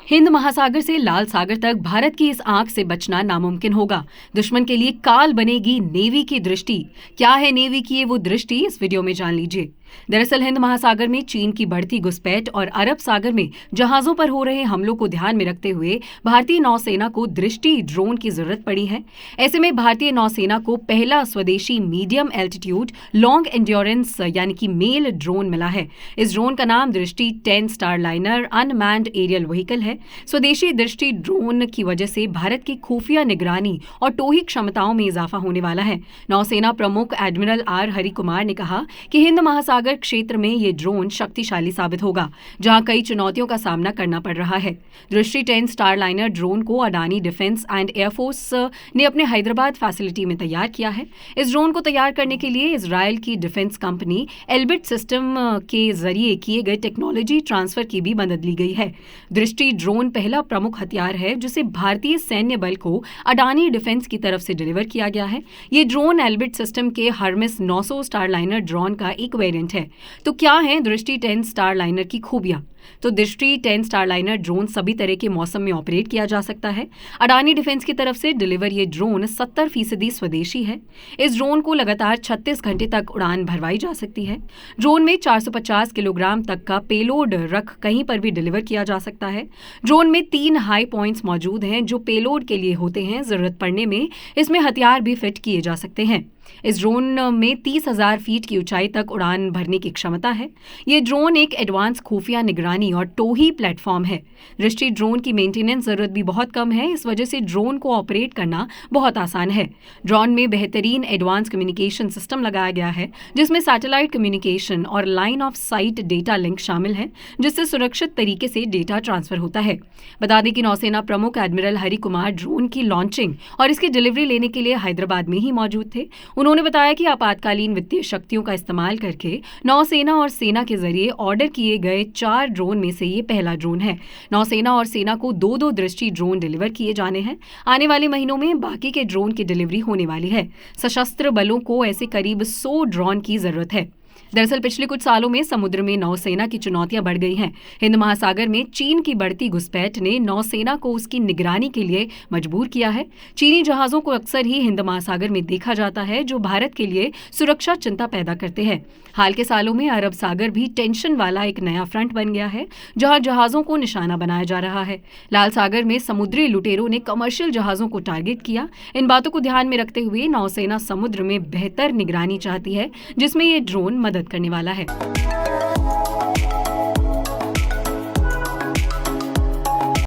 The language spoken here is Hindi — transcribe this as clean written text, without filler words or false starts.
हिंद महासागर से लाल सागर तक भारत की इस आंख से बचना नामुमकिन होगा। दुश्मन के लिए काल बनेगी नेवी की दृष्टि। क्या है नेवी की ये वो दृष्टि, इस वीडियो में जान लीजिए। दरअसल हिंद महासागर में चीन की बढ़ती घुसपैठ और अरब सागर में जहाजों पर हो रहे हमलों को ध्यान में रखते हुए भारतीय नौसेना को दृष्टि ड्रोन की जरूरत पड़ी है। ऐसे में भारतीय नौसेना को पहला स्वदेशी मीडियम एल्टीट्यूड लॉन्ग एंड्योरेंस यानी कि मेल ड्रोन मिला है। इस ड्रोन का नाम दृष्टि 10 स्टारलाइनर अनमैन्ड एरियल व्हीकल है। स्वदेशी दृष्टि ड्रोन की वजह से भारत की खुफिया निगरानी और टोही क्षमताओं में इजाफा होने वाला है। नौसेना प्रमुख एडमिरल आर हरि कुमार ने कहा कि हिंद महासागर क्षेत्र में ये ड्रोन शक्तिशाली साबित होगा, जहां कई चुनौतियों का सामना करना पड़ रहा है। दृष्टि 10 स्टारलाइनर ड्रोन को अडानी डिफेंस एंड एयरफोर्स ने अपने हैदराबाद फैसिलिटी में तैयार किया है। इस ड्रोन को तैयार करने के लिए इजराइल की डिफेंस कंपनी एल्बिट सिस्टम के जरिए किए गए टेक्नोलॉजी ट्रांसफर की भी मदद ली गई है। दृष्टि ड्रोन पहला प्रमुख हथियार है जिसे भारतीय सैन्य बल को अडानी डिफेंस की तरफ से डिलीवर किया गया है। ये ड्रोन एल्बिट सिस्टम के हर्मेस 900 स्टारलाइनर ड्रोन का एक वेरिएंट है। तो क्या है दृष्टि 10 स्टारलाइनर की खूबियां? तो दृष्टि 10 स्टारलाइनर ड्रोन सभी तरह के मौसम में ऑपरेट किया जा सकता है। अडानी डिफेंस की तरफ से डिलीवर ये ड्रोन 70% स्वदेशी है। इस ड्रोन को लगातार 36 घंटे तक उड़ान भरवाई जा सकती है। ड्रोन में 450 किलोग्राम तक का पेलोड रख कहीं पर भी डिलीवर किया जा सकता है। ड्रोन में 3 हाई पॉइंट्स मौजूद हैं जो पेलोड के लिए होते हैं। जरूरत पड़ने में इसमें हथियार भी फिट किए जा सकते हैं। इस ड्रोन में 30,000 फीट की ऊंचाई तक उड़ान भरने की क्षमता है। ये ड्रोन एक एडवांस खुफिया निगरानी और टोही प्लेटफॉर्म है। दृष्टि ड्रोन की मेंटेनेंस जरूरत भी बहुत कम है। इस वजह से ड्रोन को ऑपरेट करना बहुत आसान है। ड्रोन में बेहतरीन एडवांस कम्युनिकेशन सिस्टम लगाया गया है, जिसमें सैटेलाइट कम्युनिकेशन और line of site data link शामिल है, जिससे सुरक्षित तरीके से डेटा ट्रांसफर होता है। बता दें कि नौसेना प्रमुख एडमिरल हरि कुमार ड्रोन की लॉन्चिंग और इसकी डिलीवरी लेने के लिए हैदराबाद में ही मौजूद थे। उन्होंने बताया कि आपातकालीन वित्तीय शक्तियों का इस्तेमाल करके नौसेना और सेना के जरिए ऑर्डर किए गए 4 ड्रोन में से ये पहला ड्रोन है। नौसेना और सेना को 2-2 दृष्टि ड्रोन डिलीवर किए जाने हैं। आने वाले महीनों में बाकी के ड्रोन की डिलीवरी होने वाली है। सशस्त्र बलों को ऐसे करीब 100 ड्रोन की जरूरत है। दरअसल पिछले कुछ सालों में समुद्र में नौसेना की चुनौतियां बढ़ गई हैं। हिंद महासागर में चीन की बढ़ती घुसपैठ ने नौसेना को उसकी निगरानी के लिए मजबूर किया है। चीनी जहाजों को अक्सर ही हिंद महासागर में देखा जाता है, जो भारत के लिए सुरक्षा चिंता पैदा करते हैं। हाल के सालों में अरब सागर भी टेंशन वाला एक नया फ्रंट बन गया है, जहां जहाजों को निशाना बनाया जा रहा है। लाल सागर में समुद्री लुटेरों ने कमर्शियल जहाजों को टारगेट किया। इन बातों को ध्यान में रखते हुए नौसेना समुद्र में बेहतर निगरानी चाहती है, जिसमें ये ड्रोन मदद करने वाला है।